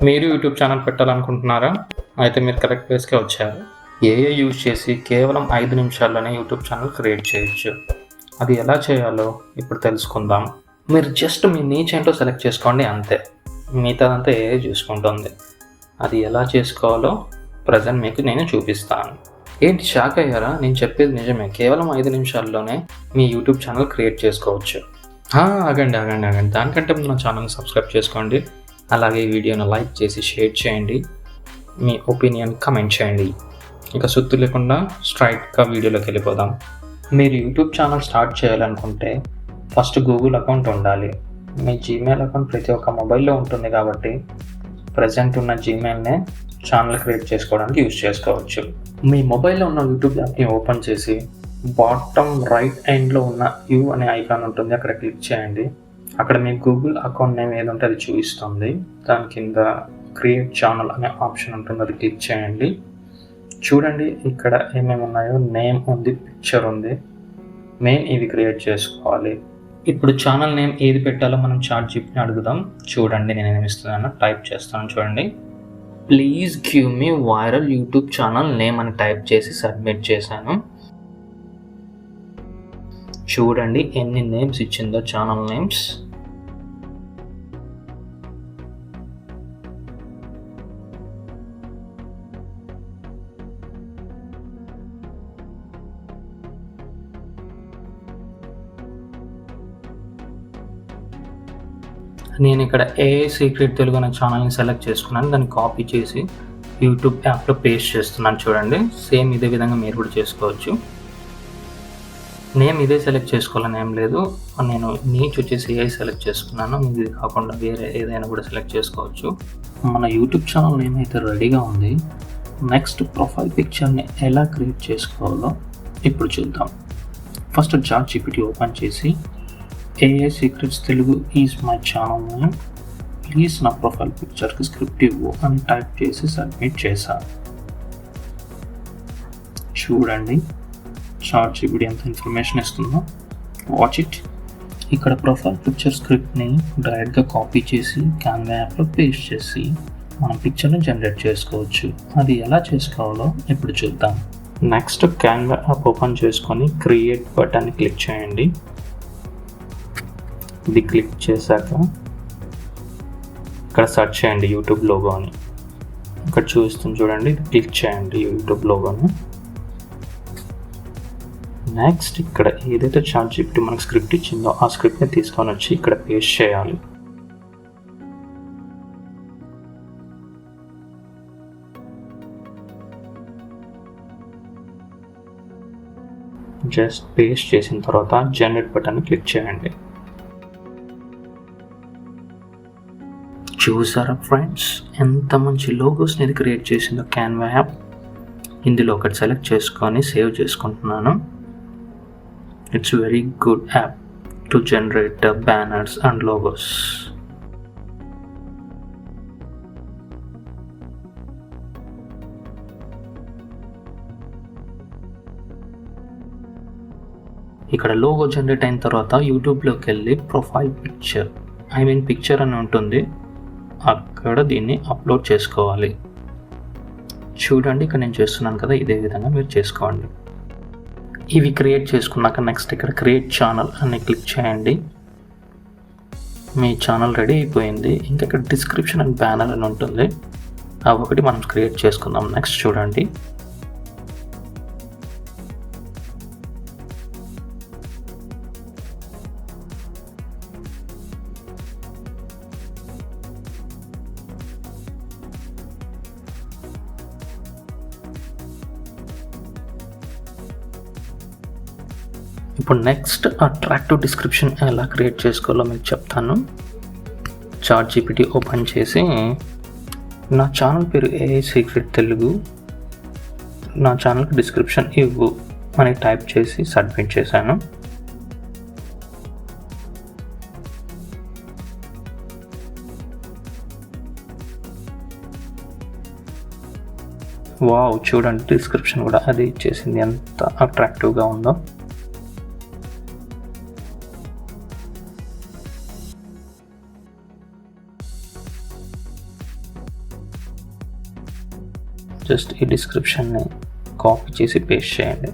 మీరు YouTube channel పెట్టాలనుకుంటున్నారా? అయితే మీరు కరెక్ట్ ప్లేస్‌కే వచ్చారు. ఏఐ యూజ్ చేసి కేవలం 5 నిమిషాల్లోనే యూట్యూబ్ ఛానల్ క్రియేట్ చేయొచ్చు. అది ఎలా చేయాలో ఇప్పుడు తెలుసుకుందాం. మీరు జస్ట్ మీ నీచ్ ఏంటో సెలెక్ట్ చేసుకోండి అంతే. మిగతాదంతా ఏఐ చూసుకుంటుంది. అది ఎలా చేసుకోవాలో ప్రెజెంట్ మీకు నేను చూపిస్తాను. ఏంటి షాక్ అయ్యారా? నేను చెప్పేది నిజమే. కేవలం 5 నిమిషాల్లోనే మీ యూట్యూబ్ ఛానల్ క్రియేట్ చేసుకోవచ్చు. ఆగండి. దానికంటే ముందు నా ఛానల్ని సబ్స్క్రైబ్ చేసుకోండి. అలాగే ఈ వీడియోని లైక్ చేసి షేర్ చేయండి. మీ ఒపీనియన్ కమెంట్ చేయండి. ఇక సుత్తు లేకుండా స్ట్రైట్గా వీడియోలోకి వెళ్ళిపోదాం. మీరు యూట్యూబ్ ఛానల్ స్టార్ట్ చేయాలనుకుంటే ఫస్ట్ గూగుల్ అకౌంట్ ఉండాలి. మీ జీమెయిల్ అకౌంట్ ప్రతి ఒక్క మొబైల్లో ఉంటుంది కాబట్టి ప్రజెంట్ ఉన్న జీమెయిల్నే ఛానల్ క్రియేట్ చేసుకోవడానికి యూజ్ చేసుకోవచ్చు. మీ మొబైల్లో ఉన్న యూట్యూబ్ యాప్ని ఓపెన్ చేసి బాటమ్ రైట్ ఎండ్లో ఉన్న యూ అనే ఐకాన్ ఉంటుంది, అక్కడ క్లిక్ చేయండి. అక్కడ మీ గూగుల్ అకౌంట్ నేమ్ ఏదంటే అది చూపిస్తుంది. దాని కింద క్రియేట్ ఛానల్ అనే ఆప్షన్ ఉంటుంది, అది క్లిక్ చేయండి. చూడండి ఇక్కడ ఏమేమి ఉన్నాయో. నేమ్ ఉంది, పిక్చర్ ఉంది. మెయిన్ ఇవి క్రియేట్ చేసుకోవాలి. ఇప్పుడు ఛానల్ నేమ్ ఏది పెట్టాలో మనం చాట్‌జీపీటీని అడుగుదాం. చూడండి నేను ఏమి ఇస్తున్నానో టైప్ చేస్తాను. చూడండి, please give me viral YouTube channel name అని టైప్ చేసి సబ్మిట్ చేశాను. చూడండి ఎన్ని నేమ్స్ ఇచ్చిందో ఛానల్ నేమ్స్. నేను ఇక్కడ ఏఐ సీక్రెట్ తెలుగు అనే ఛానల్ని సెలెక్ట్ చేసుకున్నాను. దాన్ని కాపీ చేసి యూట్యూబ్ యాప్లో పేస్ట్ చేస్తున్నాను. చూడండి సేమ్ ఇదే విధంగా మీరు కూడా చేసుకోవచ్చు. నేమ్ ఇదే సెలెక్ట్ చేసుకోవాలని ఏం లేదు. నేను నీచ్ వచ్చేసి ఏఐ సెలెక్ట్ చేసుకున్నాను. ఇది కాకుండా వేరే ఏదైనా కూడా సెలెక్ట్ చేసుకోవచ్చు. మన యూట్యూబ్ ఛానల్ నేమ్ అయితే రెడీగా ఉంది. నెక్స్ట్ ప్రొఫైల్ పిక్చర్ని ఎలా క్రియేట్ చేసుకోవాలో ఇప్పుడు చూద్దాం. ఫస్ట్ చాట్‌జీపీటీ ఓపెన్ చేసి AI secrets Telugu is my channel name, please నా ప్రొఫైల్ పిక్చర్కి స్క్రిప్ట్ ఇవ్వు అని టైప్ చేసి సబ్మిట్ చేశాను. చూడండి చాట్‌జీపీటీ ఎంత ఇన్ఫర్మేషన్ ఇస్తుందో. Watch it. ఇక్కడ ప్రొఫైల్ పిక్చర్ స్క్రిప్ట్ని డైరెక్ట్గా కాపీ చేసి క్యాన్వా యాప్లో పేస్ట్ చేసి మనం పిక్చర్ని జనరేట్ చేసుకోవచ్చు. అది ఎలా చేసుకోవాలో ఇప్పుడు చూద్దాం. నెక్స్ట్ క్యాన్వా యాప్ ఓపెన్ చేసుకొని క్రియేట్ బటన్ క్లిక్ చేయండి. ఇది క్లిక్ చేశాక ఇక్కడ సెర్చ్ చేయండి యూట్యూబ్ లోగో అని. ఇక్కడ చూస్తుంది చూడండి, ఇది క్లిక్ చేయండి యూట్యూబ్ లోగోని. నెక్స్ట్ ఇక్కడ ఏదైతే చాట్‌జీపీటీ మనకు స్క్రిప్ట్ ఇచ్చిందో ఆ స్క్రిప్ట్ని తీసుకొని వచ్చి ఇక్కడ పేస్ట్ చేయాలి. జస్ట్ పేస్ట్ చేసిన తర్వాత జనరేట్ బటన్ క్లిక్ చేయండి. చూసారా ఫ్రెండ్స్, ఎంత మంచి లోగోస్ని ఇది క్రియేట్ చేసిందో క్యాన్వా యాప్. ఇందులో ఒకటి సెలెక్ట్ చేసుకొని సేవ్ చేసుకుంటున్నాను. It's very good app to generate banners and logos. ఇక్కడ లోగో జనరేట్ అయిన తర్వాత యూట్యూబ్లోకి వెళ్ళి ప్రొఫైల్ పిక్చర్ అని ఉంటుంది, అక్కడ దీన్ని అప్లోడ్ చేసుకోవాలి. చూడండి ఇక్కడ నేను చేస్తున్నాను కదా, ఇదే విధంగా మీరు చేసుకోండి. ఇవి క్రియేట్ చేసుకున్నాక నెక్స్ట్ ఇక్కడ క్రియేట్ ఛానల్ అని క్లిక్ చేయండి. మీ ఛానల్ రెడీ అయిపోయింది. ఇంకా ఇక్కడ డిస్క్రిప్షన్ అండ్ బ్యానర్ అని ఉంటుంది, అవి ఒకటి మనం క్రియేట్ చేసుకుందాం. నెక్స్ట్ చూడండి, ఇప్పుడు నెక్స్ట్ అట్రాక్టివ్ డిస్క్రిప్షన్ ఎలా క్రియేట్ చేసుకోవాలో మీకు చెప్తాను. చాట్‌జీపీటీ ఓపెన్ చేసి నా ఛానల్ పేరు ఏఐ సీక్రెట్ తెలుగు, నా ఛానల్కి డిస్క్రిప్షన్ ఇవ్వు అని టైప్ చేసి సబ్మిట్ చేశాను. వావ్, చూడండి డిస్క్రిప్షన్ కూడా అది ఇచ్చేసింది, ఎంత అట్రాక్టివ్గా ఉందో. జస్ట్ ఈ డిస్క్రిప్షన్ని కాపీ చేసి పేస్ట్ చేయండి.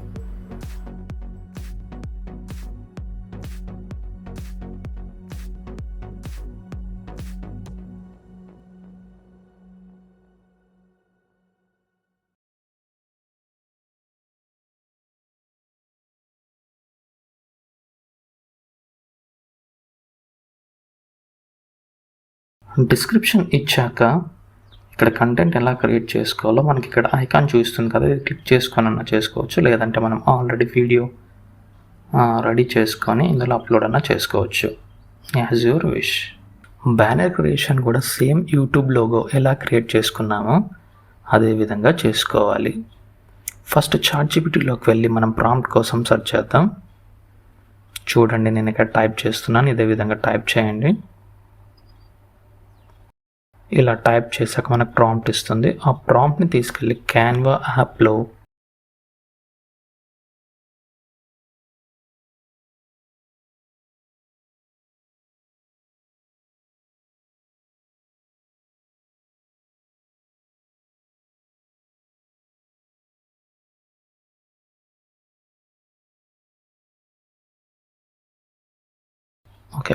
డిస్క్రిప్షన్ ఇచ్చాక ఇక్కడ కంటెంట్ ఎలా క్రియేట్ చేసుకోవాలో మనకి ఇక్కడ ఐకాన్ చూస్తుంది కదా, ఇది క్లిక్ చేసుకొని చేసుకోవచ్చు, లేదంటే మనం ఆల్రెడీ వీడియో రెడీ చేసుకొని ఇందులో అప్లోడ్ అన్నా చేసుకోవచ్చు, as your wish. Banner creation కూడా సేమ్ యూట్యూబ్ లోగో ఎలా క్రియేట్ చేసుకున్నామో అదే విధంగా చేసుకోవాలి. ఫస్ట్ చాట్‌జీపీటీలోకి వెళ్ళి మనం ప్రాంప్ట్ కోసం సెర్చ్ చేద్దాం. చూడండి, నేను ఇక్కడ టైప్ చేస్తున్నాను, ఇదే విధంగా టైప్ చేయండి. ఇలా టైప్ చేశాక మనకు ప్రాంప్ట్ ఇస్తుంది. ఆ ప్రాంప్ట్ని తీసుకెళ్ళి క్యాన్వా యాప్లో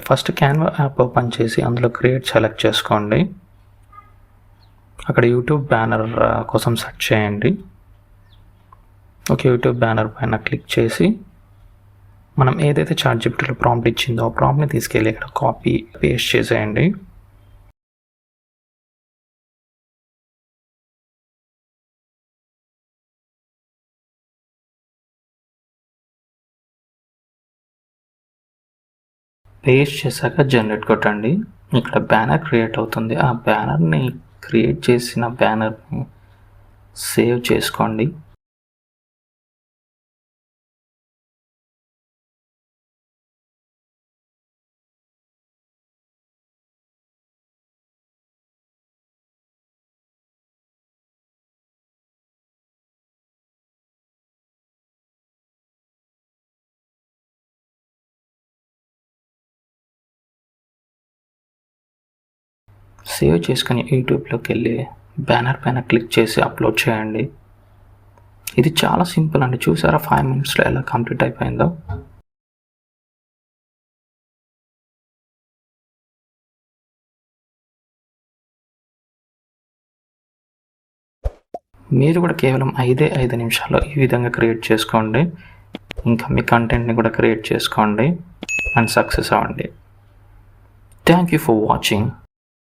ఫస్ట్ క్యాన్వా యాప్ ఓపెన్ చేసి అందులో క్రియేట్ సెలెక్ట్ చేసుకోండి. అక్కడ యూట్యూబ్ బ్యానర్ కోసం సెర్చ్ చేయండి. యూట్యూబ్ బ్యానర్ పైన క్లిక్ చేసి మనం ఏదైతే చాట్‌జీపీటీలో ప్రాంప్ట్ ఇచ్చిందో ఆ ప్రాంప్ట్ని తీసుకెళ్ళి ఇక్కడ కాపీ పేస్ట్ చేసేయండి. పేస్ట్ చేశాక జనరేట్ కొట్టండి. ఇక్కడ బ్యానర్ క్రియేట్ అవుతుంది. ఆ బ్యానర్ని క్రియేట్ చేసిన బ్యానర్ని సేవ్ చేసుకోండి. సేవ్ చేసుకొని యూట్యూబ్లోకి వెళ్ళి బ్యానర్ పైన క్లిక్ చేసి అప్లోడ్ చేయండి. ఇది చాలా సింపుల్ అండి. చూసారా 5 minutesలో ఎలా కంప్లీట్ అయిపోయిందో. మీరు కూడా కేవలం 5 నిమిషాల్లో ఈ విధంగా క్రియేట్ చేసుకోండి. ఇంకా మీ కంటెంట్ని కూడా క్రియేట్ చేసుకోండి అండ్ సక్సెస్ అవ్వండి. Thank you for watching.